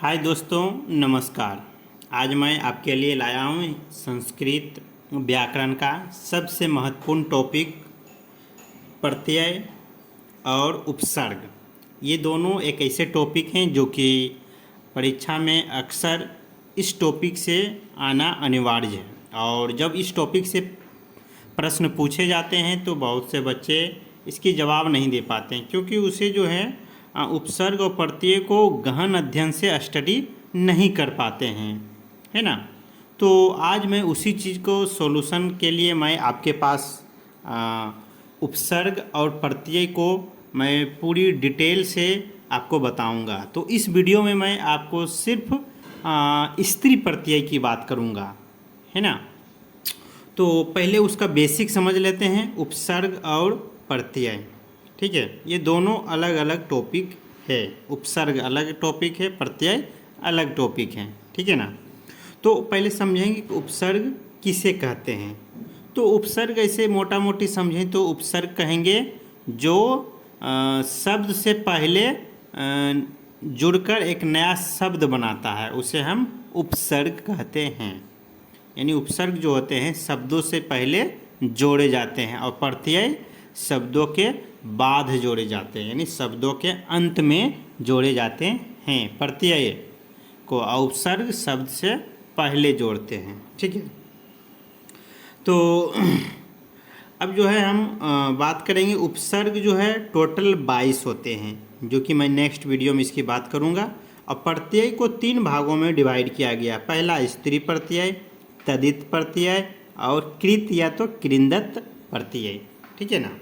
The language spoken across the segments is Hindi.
हाय दोस्तों, नमस्कार। आज मैं आपके लिए लाया हूँ संस्कृत व्याकरण का सबसे महत्वपूर्ण टॉपिक प्रत्यय और उपसर्ग। ये दोनों एक ऐसे टॉपिक हैं जो कि परीक्षा में अक्सर इस टॉपिक से आना अनिवार्य है। और जब इस टॉपिक से प्रश्न पूछे जाते हैं तो बहुत से बच्चे इसकी जवाब नहीं दे पाते हैं, क्योंकि उसे जो है उपसर्ग और प्रत्यय को गहन अध्ययन से स्टडी नहीं कर पाते हैं, है ना। तो आज मैं उसी चीज़ को सॉल्यूशन के लिए मैं आपके पास उपसर्ग और प्रत्यय को मैं पूरी डिटेल से आपको बताऊंगा। तो इस वीडियो में मैं आपको सिर्फ स्त्री प्रत्यय की बात करूंगा, है ना। तो पहले उसका बेसिक समझ लेते हैं, उपसर्ग और प्रत्यय। ठीक है, ये दोनों अलग अलग टॉपिक है। उपसर्ग अलग टॉपिक है, प्रत्यय अलग टॉपिक है, ठीक है ना। तो पहले समझेंगे कि उपसर्ग किसे कहते हैं। तो उपसर्ग ऐसे मोटा मोटी समझें तो उपसर्ग कहेंगे जो शब्द से पहले जुड़कर एक नया शब्द बनाता है, उसे हम उपसर्ग कहते हैं। यानी उपसर्ग जो होते हैं शब्दों से पहले जोड़े जाते हैं और प्रत्यय शब्दों के बाद जोड़े जाते हैं, यानी शब्दों के अंत में जोड़े जाते हैं। प्रत्यय को उपसर्ग शब्द से पहले जोड़ते हैं, ठीक है। तो अब जो है हम बात करेंगे, उपसर्ग जो है टोटल 22 होते हैं, जो कि मैं नेक्स्ट वीडियो में इसकी बात करूंगा। और प्रत्यय को 3 भागों में डिवाइड किया गया। पहला स्त्री प्रत्यय, तदित प्रत्यय और कृत या तो कृंदत प्रत्यय, ठीक है ना।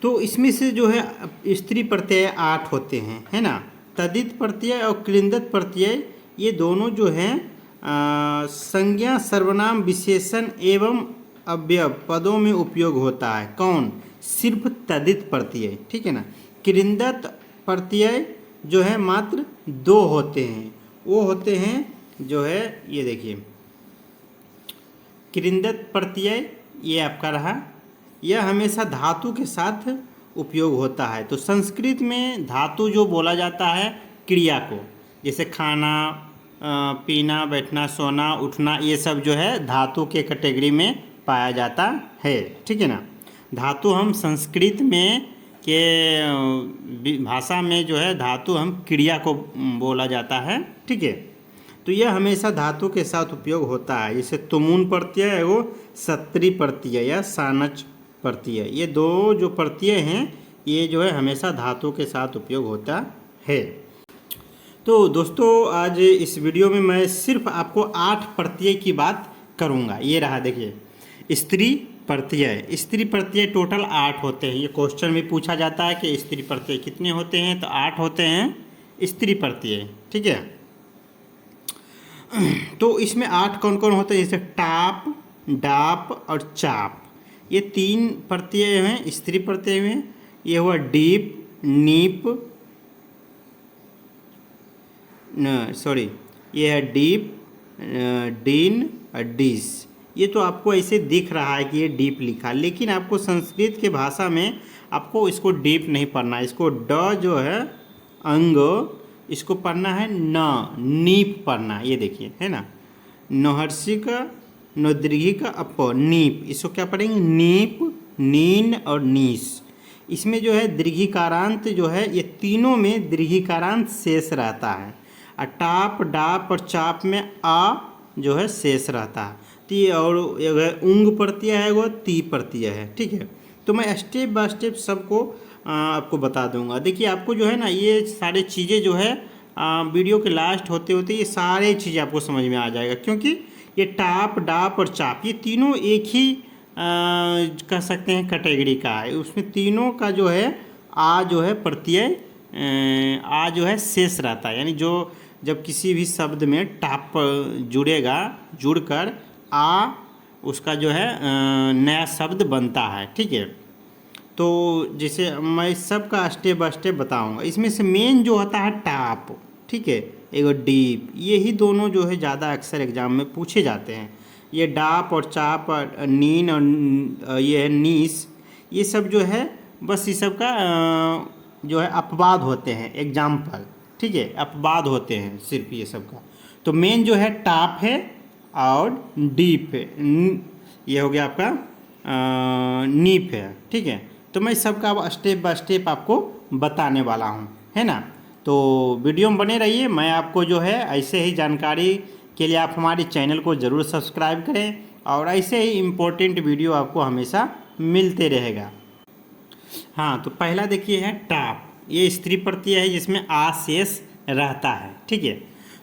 तो इसमें से जो है स्त्री प्रत्यय 8 होते हैं, है ना। तदित प्रत्यय और कृंदत प्रत्यय ये दोनों जो हैं संज्ञा, सर्वनाम, विशेषण एवं अव्यय पदों में उपयोग होता है। कौन? सिर्फ तदित प्रत्यय, ठीक है ना। कृंदत प्रत्यय जो है मात्र 2 होते हैं। वो होते हैं जो है, ये देखिए, कृंदत प्रत्यय ये आपका रहा, यह हमेशा धातु के साथ उपयोग होता है। तो संस्कृत में धातु जो बोला जाता है क्रिया को, जैसे खाना, पीना, बैठना, सोना, उठना, ये सब जो है धातु के कैटेगरी में पाया जाता है, ठीक है ना। धातु हम संस्कृत में के भाषा में जो है धातु हम क्रिया को बोला जाता है, ठीक है। तो यह हमेशा धातु के साथ उपयोग होता है। जैसे तुमुन प्रत्यय है वो सत्री प्रत्यय या सानच प्रत्यय, ये दो जो प्रत्यय हैं ये जो है हमेशा धातु के साथ उपयोग होता है। तो दोस्तों आज इस वीडियो में मैं सिर्फ आपको 8 प्रत्यय की बात करूंगा। ये रहा, देखिए, स्त्री प्रत्यय। स्त्री प्रत्यय टोटल 8 होते हैं। ये क्वेश्चन में पूछा जाता है कि स्त्री प्रत्यय कितने होते हैं, तो 8 होते हैं स्त्री प्रत्यय, ठीक है। तो इसमें 8 कौन कौन होते हैं, जैसे टाप, डाप और चाप, ये 3 प्रत्यय हैं स्त्री प्रत्यय में। ये हुआ डीप, नीप, ये है डीप, डीन और डिस। ये तो आपको ऐसे दिख रहा है कि ये डीप लिखा, लेकिन आपको संस्कृत के भाषा में आपको इसको डीप नहीं पढ़ना है। इसको ड जो है अंग, इसको पढ़ना है न, नीप पढ़ना है। ये देखिए, है ना, नहर्षि का, नोदृघी का अप, नीप। इसको क्या पढ़ेंगे, नीप, नीन और नीस। इसमें जो है दीर्घिकारांत जो है ये तीनों में दीर्घिकारांत शेष रहता है। और टाप, डाप और चाप में आ जो है शेष रहता है। ती और उंग प्रत्यय है वो ती प्रत्यय है, ठीक है। तो मैं स्टेप बाय स्टेप सबको आपको बता दूंगा। देखिए, आपको जो है ना ये सारी चीज़ें जो है वीडियो के लास्ट होते होते ये सारी चीज़ें आपको समझ में आ जाएगा, क्योंकि ये टाप, डाप और चाप ये तीनों एक ही कह सकते हैं कैटेगरी का है। उसमें तीनों का जो है आ जो है प्रत्यय आ जो है शेष रहता है। यानी जो जब किसी भी शब्द में टाप जुड़ेगा, जुड़कर आ उसका जो है नया शब्द बनता है, ठीक है। तो जैसे मैं सबका स्टेप बाय स्टेप बताऊंगा। इसमें से मेन जो होता है टाप, ठीक है, एगो डीप, यही दोनों जो है ज़्यादा अक्सर एग्जाम में पूछे जाते हैं। ये डाप और चाप और नीन और ये है नीस, ये सब जो है बस ये सब का जो है अपवाद होते हैं, एग्जाम्पल, ठीक है, अपवाद होते हैं सिर्फ ये सब का। तो मेन जो है टाप है और डीप है, ये हो गया आपका नीप है, ठीक है। तो मैं सबका अब स्टेप बाय स्टेप आपको बताने वाला हूँ, है ना। तो वीडियो में बने रहिए। मैं आपको जो है ऐसे ही जानकारी के लिए आप हमारे चैनल को ज़रूर सब्सक्राइब करें और ऐसे ही इम्पोर्टेंट वीडियो आपको हमेशा मिलते रहेगा। हाँ, तो पहला देखिए है टाप। ये स्त्री प्रत्यय है जिसमें आ शेष रहता है, ठीक है।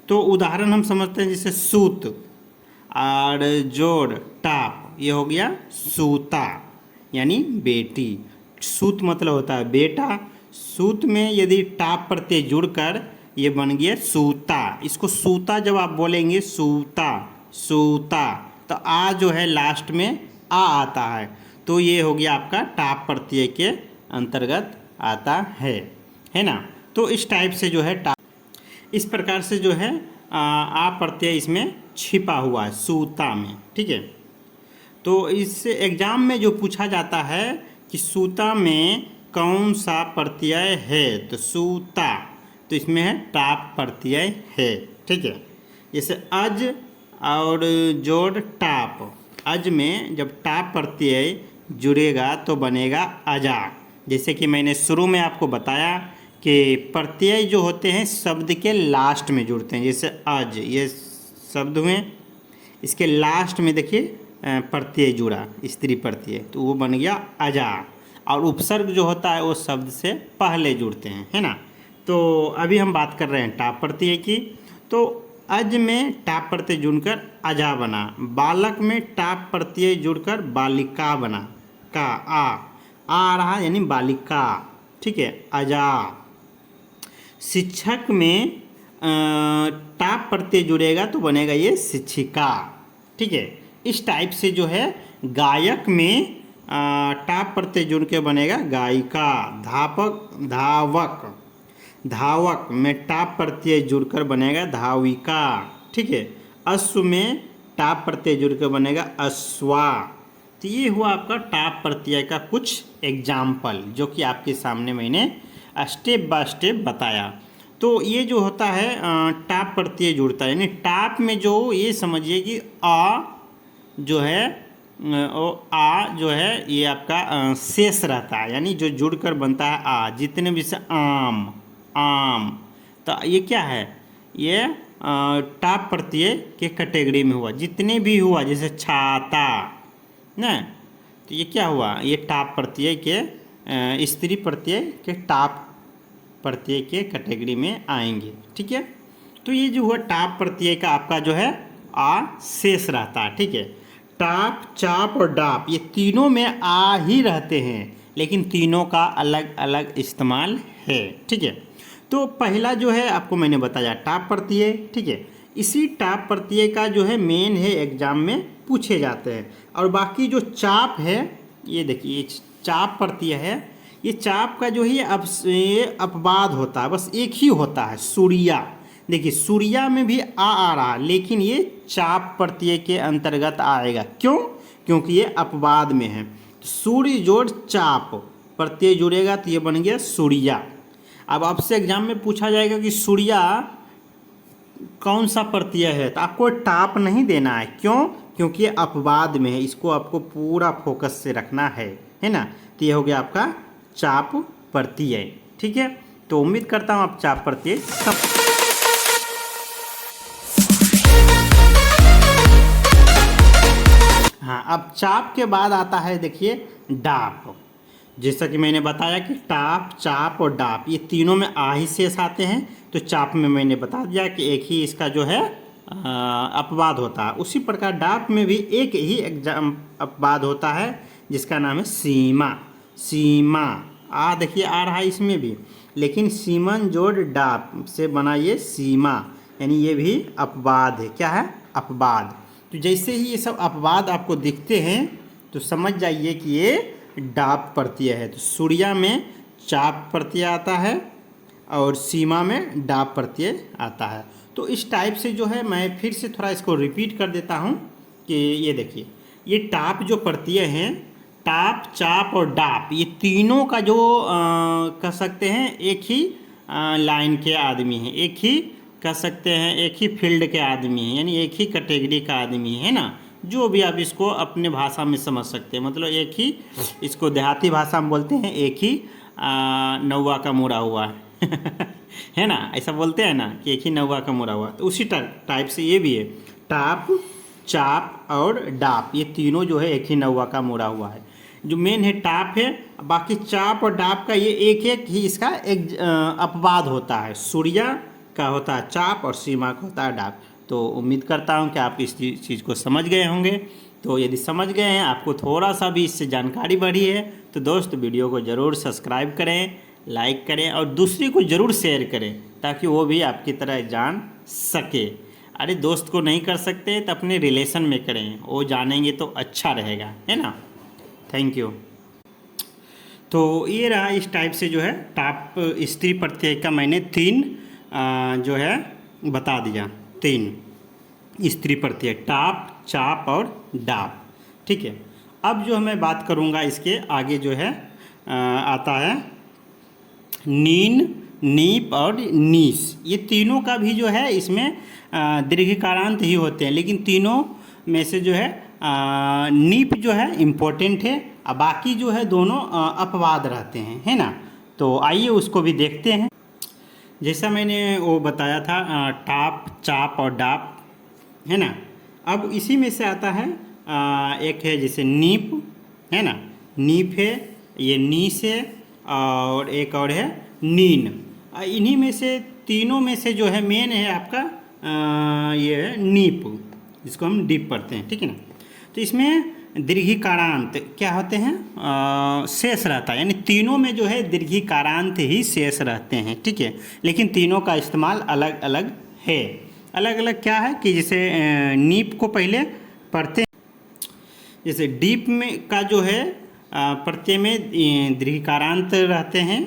तो उदाहरण हम समझते हैं, जैसे सूत और जोड़ टाप, ये हो गया सूता यानी बेटी। सूत मतलब होता है बेटा। सूत में यदि टाप प्रत्यय जुड़कर ये बन गया सूता। इसको सूता जब आप बोलेंगे सूता सूता, तो आ जो है लास्ट में आ आता है, तो ये हो गया आपका टाप प्रत्यय के अंतर्गत आता है ना। तो इस टाइप से जो है टाप, इस प्रकार से जो है आ प्रत्यय इसमें छिपा हुआ है सूता में, ठीक है। तो इस एग्जाम में जो पूछा जाता है कि सूता में कौन सा प्रत्यय है, तो सूता, तो इसमें है टाप प्रत्यय है, ठीक है। जैसे अज और जोड़ टाप, अज में जब टाप प्रत्यय जुड़ेगा तो बनेगा अजा। जैसे कि मैंने शुरू में आपको बताया कि प्रत्यय जो होते हैं शब्द के लास्ट में जुड़ते हैं। जैसे अज, ये शब्द हुए, इसके लास्ट में देखिए प्रत्यय जुड़ा, स्त्री प्रत्यय, तो वो बन गया अजा। और उपसर्ग जो होता है वो शब्द से पहले जुड़ते हैं, है ना। तो अभी हम बात कर रहे हैं टाप प्रत्यय की। तो अज में टाप प्रत्यय जुड़कर अजा बना, बालक में टाप प्रत्यय जुड़कर बालिका बना, का आ रहा यानी बालिका, ठीक है, अजा। शिक्षक में टाप प्रत्यय जुड़ेगा तो बनेगा ये शिक्षिका, ठीक है। इस टाइप से जो है गायक में टाप प्रत्यय जुड़ के बनेगा गायिका। धापक धावक, धावक में टाप प्रत्यय जुड़कर बनेगा धाविका, ठीक है। अश्व में टाप प्रत्यय जुड़कर बनेगा अश्वा। तो ये हुआ आपका टाप प्रत्यय का कुछ एग्जाम्पल, जो कि आपके सामने मैंने स्टेप बाय स्टेप बताया। तो ये जो होता है टाप प्रत्यय जुड़ता है, यानी टाप में जो ये समझिए कि आ जो है आ जो है ये आपका शेष रहता है, यानी जो जुड़कर बनता है आ, जितने भी से आम आम, तो ये क्या है, ये टाप प्रत्यय के कैटेगरी में हुआ। जितने भी हुआ जैसे छाता ना, तो ये क्या हुआ, ये टाप प्रत्यय के स्त्री प्रत्यय के टाप प्रत्यय के कैटेगरी में आएंगे, ठीक है। तो ये जो हुआ टाप प्रत्यय का आपका जो है आ शेष रहता है, ठीक है। टाप, चाप और डाप ये तीनों में आ ही रहते हैं, लेकिन तीनों का अलग अलग इस्तेमाल है, ठीक है। तो पहला जो है आपको मैंने बताया टाप प्रत्यय, ठीक है। इसी टाप प्रत्यय का जो है मेन है, एग्जाम में पूछे जाते हैं। और बाकी जो चाप है, ये देखिए ये चाप प्रत्यय है, ये चाप का जो है ये अपवाद होता है, बस एक ही होता है, सूर्या। देखिए सूर्या में भी आ रहा, लेकिन ये चाप प्रत्यय के अंतर्गत आएगा। क्यों? क्योंकि ये अपवाद में है। सूर्य जोड़ चाप प्रत्यय जुड़ेगा तो ये बन गया सूर्या। अब आपसे एग्जाम में पूछा जाएगा कि सूर्या कौन सा प्रत्यय है, तो आपको टाप नहीं देना है। क्यों? क्योंकि ये अपवाद में है, इसको आपको पूरा फोकस से रखना है ना। तो ये हो गया आपका चाप प्रत्यय, ठीक है। तो उम्मीद करता हूँ आप चाप प्रत्यय सब। हाँ, अब चाप के बाद आता है देखिए डाप। जैसा कि मैंने बताया कि टाप, चाप और डाप ये तीनों में आ ही शेष आते हैं। तो चाप में मैंने बता दिया कि एक ही इसका जो है अपवाद होता है। उसी प्रकार डाप में भी एक ही एग्जाम अपवाद होता है, जिसका नाम है सीमा। सीमा आ देखिए आ रहा है इसमें भी, लेकिन सीमन जोड़ डाप से बना ये सीमा, यानी ये भी अपवाद है। क्या है? अपवाद। तो जैसे ही ये सब अपवाद आपको दिखते हैं तो समझ जाइए कि ये डाप प्रत्यय है। तो सूर्या में चाप प्रत्यय आता है और सीमा में डाप प्रत्यय आता है। तो इस टाइप से जो है मैं फिर से थोड़ा इसको रिपीट कर देता हूँ कि ये देखिए ये टाप जो प्रत्यय हैं, टाप, चाप और डाप, ये तीनों का जो कह सकते हैं एक ही लाइन के आदमी हैं, एक ही कह सकते हैं एक ही फील्ड के आदमी हैं, यानी एक ही कैटेगरी का आदमी है ना। जो भी आप इसको अपने भाषा में समझ सकते हैं, मतलब एक ही, इसको देहाती भाषा में बोलते हैं एक ही नौवा का मुड़ा हुआ है ना, ऐसा बोलते हैं ना कि एक ही नौवा का मुड़ा हुआ। तो उसी टाइप से ये भी है, टाप, चाप और डाप, ये तीनों जो है एक ही नौवा का मुड़ा हुआ है। जो मेन है टाप है, बाकी चाप और डाप का ये एक एक ही इसका एक अपवाद होता है। सूर्या का होता है चाप और सीमा का होता है डाप। तो उम्मीद करता हूँ कि आप इस चीज़ को समझ गए होंगे। तो यदि समझ गए हैं, आपको थोड़ा सा भी इससे जानकारी बढ़ी है, तो दोस्त वीडियो को ज़रूर सब्सक्राइब करें, लाइक करें और दूसरे को ज़रूर शेयर करें, ताकि वो भी आपकी तरह जान सके। अरे दोस्त को नहीं कर सकते तो अपने रिलेशन में करें, वो जानेंगे तो अच्छा रहेगा, है ना। Thank you. तो ये रहा, इस टाइप से जो है टाप स्त्री प्रत्यय का मैंने 3 जो है बता दिया, 3 स्त्री प्रत्यय, टाप, चाप और डाप। ठीक है, अब जो मैं बात करूँगा इसके आगे जो है आता है नीन, नीप और नीस। ये तीनों का भी जो है इसमें दीर्घिकारांत ही होते हैं, लेकिन तीनों में से जो है नीप जो है इम्पोर्टेंट है और बाकी जो है दोनों अपवाद रहते हैं, है ना। तो आइए उसको भी देखते हैं। जैसा मैंने वो बताया था टाप, चाप और डाप, है ना। अब इसी में से आता है एक है जैसे नीप, है ना, नीप है, ये नीस है और एक और है नीन। इन्हीं में से तीनों में से जो है मेन है आपका ये है नीप, जिसको हम डीप पढ़ते हैं, ठीक है ना। तो इसमें दीर्घिकारांत क्या होते हैं, शेष रहता है, यानी तीनों में जो है दीर्घिकारांत ही शेष रहते हैं, ठीक है। लेकिन तीनों का इस्तेमाल अलग अलग है। अलग अलग क्या है कि जैसे नीप को पहले पढ़ते हैं, जैसे डीप में का जो है प्रत्यय में दीर्घिकारांत रहते हैं,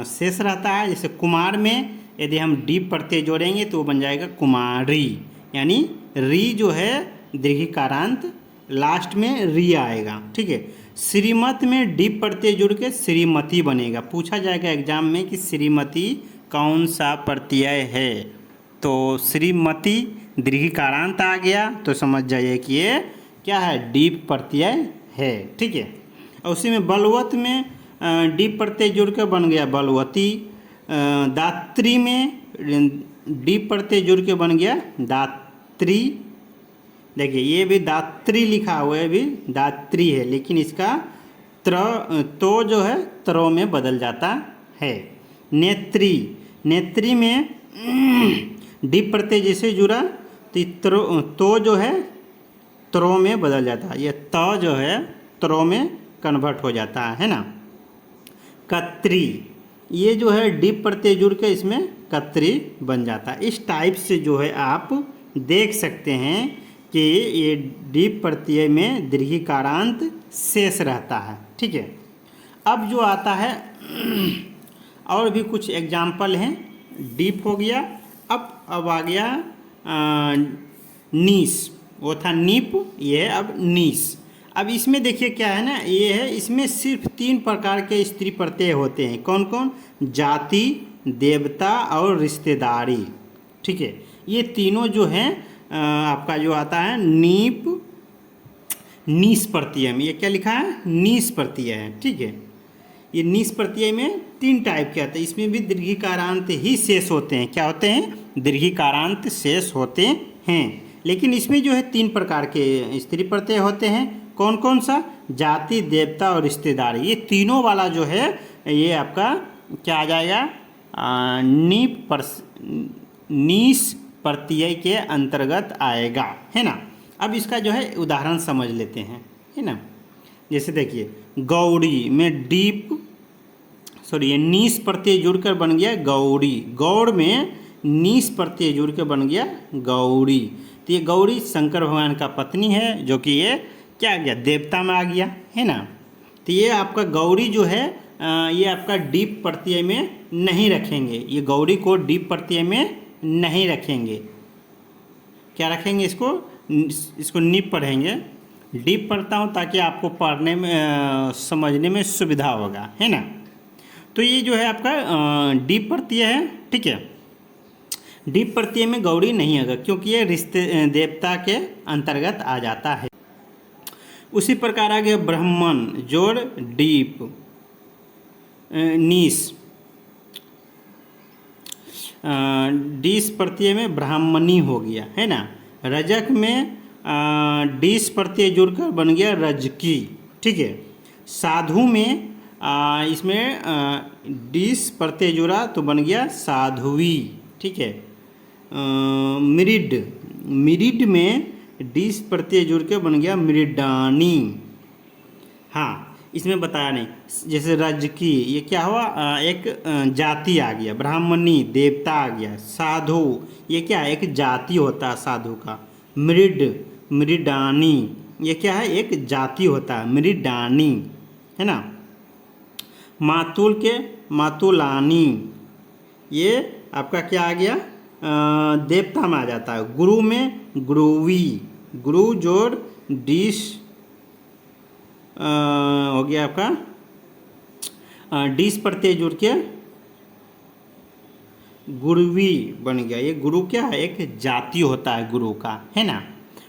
शेष रहता है। जैसे कुमार में यदि हम डीप प्रत्यय जोड़ेंगे तो वो बन जाएगा कुमारी, यानी री जो है दीर्घिकारांत लास्ट में री आएगा, ठीक है। श्रीमत में डीप प्रत्यय जुड़ के श्रीमती बनेगा। पूछा जाएगा एग्जाम में कि श्रीमती कौन सा प्रत्यय है, तो श्रीमती दीर्घिकारांत आ गया तो समझ जाइए कि ये क्या है, डीप प्रत्यय है, ठीक है। और उसी में बलवत में डीप प्रत्यय जुड़ के बन गया बलवती। दात्री में डीप प्रत्यय जुड़ के बन गया दात्री। देखिए ये भी दात्री लिखा हुआ है, भी दात्री है, लेकिन इसका तो जो है त्रो में बदल जाता है। नेत्री, नेत्री में डीप प्रत्यय जैसे जुड़ा तो जो है त्रो में बदल जाता है, ये त जो है त्रो में कन्वर्ट हो जाता है ना। कत्री, ये जो है डीप प्रत्यय जुड़ के इसमें कत्री बन जाता है। इस टाइप से जो है आप देख सकते हैं कि ये डीप प्रत्यय में दीर्घिकारांत शेष रहता है, ठीक है। अब जो आता है और भी कुछ एग्जाम्पल हैं। डीप हो गया, अब आ गया नीस, वो था नीप, ये है अब नीस। अब इसमें देखिए क्या है ना, ये है इसमें सिर्फ 3 प्रकार के स्त्री प्रत्यय होते हैं। कौन कौन, जाति, देवता और रिश्तेदारी, ठीक है। ये तीनों जो हैं आपका जो आता है नीप, नीस प्रत्यय में, ये क्या लिखा है, नीस प्रत्यय है, ठीक है। ये नीस प्रत्यय में 3 टाइप के आते हैं, इसमें भी दीर्घिकारांत ही शेष होते हैं। क्या होते हैं, दीर्घिकारांत शेष होते हैं, लेकिन इसमें जो है 3 प्रकार के स्त्री प्रत्यय होते हैं। कौन कौन सा, जाति, देवता और रिश्तेदारी। ये तीनों वाला जो है ये आपका क्या आ जाएगा, नीस प्रत्यय के अंतर्गत आएगा, है ना। अब इसका जो है उदाहरण समझ लेते हैं, है ना। जैसे देखिए गौड़ी में ये नीस प्रत्यय जुड़कर बन गया गौड़ी। गौड़ में नीस प्रत्यय जुड़ के बन गया गौड़ी। तो ये गौड़ी शंकर भगवान का पत्नी है, जो कि ये क्या आ गया, देवता में आ गया, है ना। तो ये आपका गौड़ी जो है ये आपका डीप प्रत्यय में नहीं रखेंगे, ये गौड़ी को डीप प्रत्यय में नहीं रखेंगे। क्या रखेंगे, इसको नीप पढ़ेंगे। डीप पढ़ता हूँ ताकि आपको पढ़ने में समझने में सुविधा होगा, है ना। तो ये जो है आपका डीप प्रत्यय है, ठीक है। डीप प्रत्यय में गौड़ी नहीं आएगा क्योंकि ये रिश्ते देवता के अंतर्गत आ जाता है। उसी प्रकार आगे ब्राह्मण जोड़ डीप नीस, डीस प्रत्यय में ब्राह्मणी हो गया है ना। रजक में डीस प्रत्यय जुड़कर बन गया रजकी, ठीक है। साधु में इसमें डीस प्रत्यय जुड़ा तो बन गया साधुवी, ठीक है। मृड, मृड में डीस प्रत्यय जुड़ के बन गया मृडानी। हाँ, इसमें बताया नहीं, जैसे रजकी ये क्या हुआ, एक जाति आ गया। ब्राह्मणी देवता आ गया। साधु ये क्या है, एक जाति होता है साधु का। मृड मृडानी ये क्या है, एक जाति होता है मृडानी, है ना। मातुल के मातुलानी ये आपका क्या आ गया, देवता में आ जाता है। गुरु में गुरुवी, गुरु जोड़ डीस हो गया आपका डीस प्रत्यय जुड़ के गुरुवी बन गया। ये गुरु क्या है, एक जाति होता है गुरु का, है ना।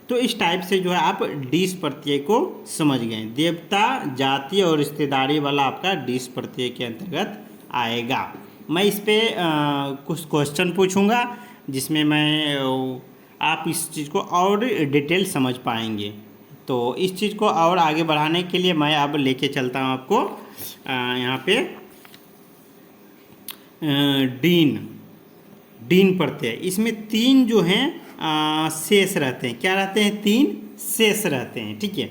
तो इस टाइप से जो है आप डीस प्रत्यय को समझ गए। देवता, जाति और रिश्तेदारी वाला आपका डीस प्रत्यय के अंतर्गत आएगा। मैं इस पे कुछ क्वेश्चन पूछूंगा जिसमें मैं आप इस चीज़ को और डिटेल समझ पाएंगे। तो इस चीज़ को और आगे बढ़ाने के लिए मैं अब लेके चलता हूँ आपको यहाँ पे डीन, डीन प्रत्यय। इसमें तीन जो हैं शेष रहते हैं। क्या रहते हैं, तीन शेष रहते हैं, ठीक है।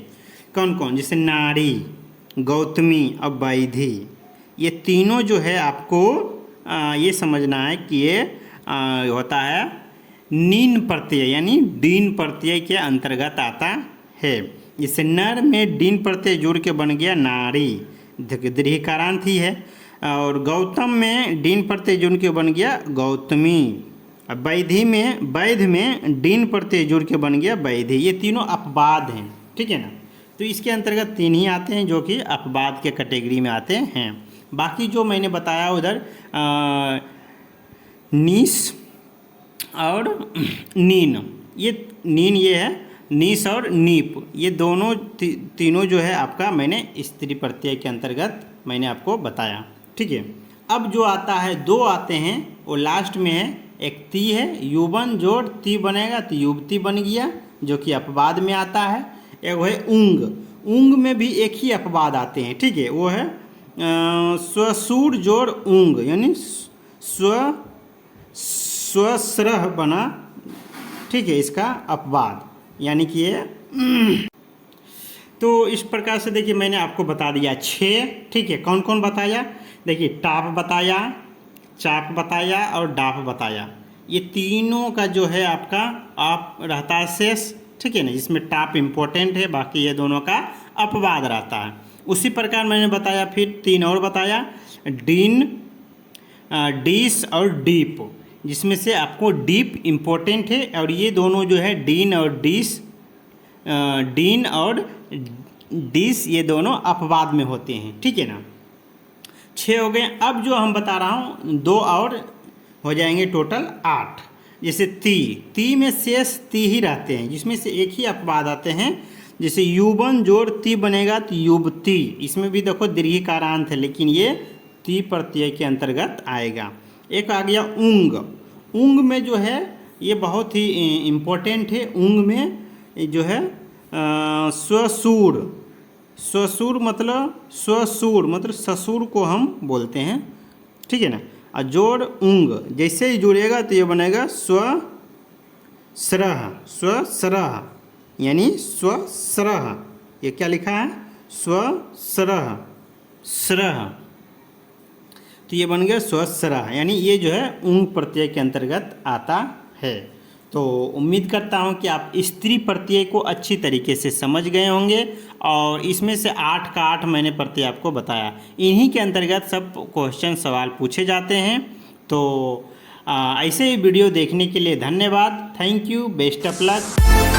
कौन कौन, जैसे नारी, गौतमी और वैधि, ये तीनों जो है आपको ये समझना है कि ये होता है नीन प्रत्यय यानी डीन प्रत्यय के अंतर्गत आता है। जैसे नर में डीन प्रत्यय जुड़ के बन गया नारी, दीर्घकारांत ही है। और गौतम में डीन प्रत्यय जुड़ के बन गया गौतमी। वैधि में, वैध में डीन प्रत्यय जुड़ के बन गया वैधि। ये तीनों अपवाद हैं, ठीक है ना। तो इसके अंतर्गत तीन ही आते हैं जो कि अपवाद के कैटेगरी में आते हैं। बाकी जो मैंने बताया उधर नीस और नीन, ये नीन ये है, नीस और नीप ये दोनों तीनों जो है आपका मैंने स्त्री प्रत्यय के अंतर्गत मैंने आपको बताया, ठीक है। अब जो आता है, दो आते हैं, वो लास्ट में है। एक ती है, युवन जोड़ ती बनेगा तो युवती बन गया जो कि अपवाद में आता है। एक है उंग, उंग में भी एक ही अपवाद आते हैं, ठीक है। वो है स्वसूर जोड़ उंग यानी स्वस्रह बना, ठीक है, इसका अपवाद यानी कि ये तो इस प्रकार से देखिए मैंने आपको बता दिया 6, ठीक है। कौन कौन बताया, देखिए टाप बताया, चाप बताया और डाप बताया। ये तीनों का जो है आपका आप रहता है शेष, ठीक है ना, जिसमें टाप इम्पोर्टेंट है, बाकी ये दोनों का अपवाद रहता है। उसी प्रकार मैंने बताया, फिर तीन और बताया, डीन, डीस और डीप, जिसमें से आपको डीप इम्पोर्टेंट है और ये दोनों जो है डीन और डीस, डीन और डीस ये दोनों अपवाद में होते हैं, ठीक है ना। 6 हो गए। अब जो हम बता रहा हूँ 2 और हो जाएंगे, टोटल 8। जैसे ती में शेष ती ही रहते हैं, जिसमें से एक ही अपवाद आते हैं। जैसे युवन जोड़ ती बनेगा तो युवती, इसमें भी देखो दीर्घकारांत है लेकिन ये ती प्रत्यय के अंतर्गत आएगा। एक आ गया उंग, उंग में जो है ये बहुत ही इम्पोर्टेंट है। उंग में जो है स्वसूर, स्वसूर मतलब ससुर को हम बोलते हैं, ठीक है ना। और जोड़ उंग जैसे ही जुड़ेगा तो ये बनेगा स्वस्रह, स्वस्रह यानी स्वस्रह। ये क्या लिखा है, स्वस्रह, स्रह, तो ये बन गया स्वस्रह, यानी ये जो है उंग प्रत्यय के अंतर्गत आता है। तो उम्मीद करता हूँ कि आप स्त्री प्रत्यय को अच्छी तरीके से समझ गए होंगे और इसमें से 8 का 8 मैंने प्रत्यय आपको बताया। इन्हीं के अंतर्गत सब क्वेश्चन सवाल पूछे जाते हैं। तो ऐसे ही वीडियो देखने के लिए धन्यवाद। Thank you, best of luck.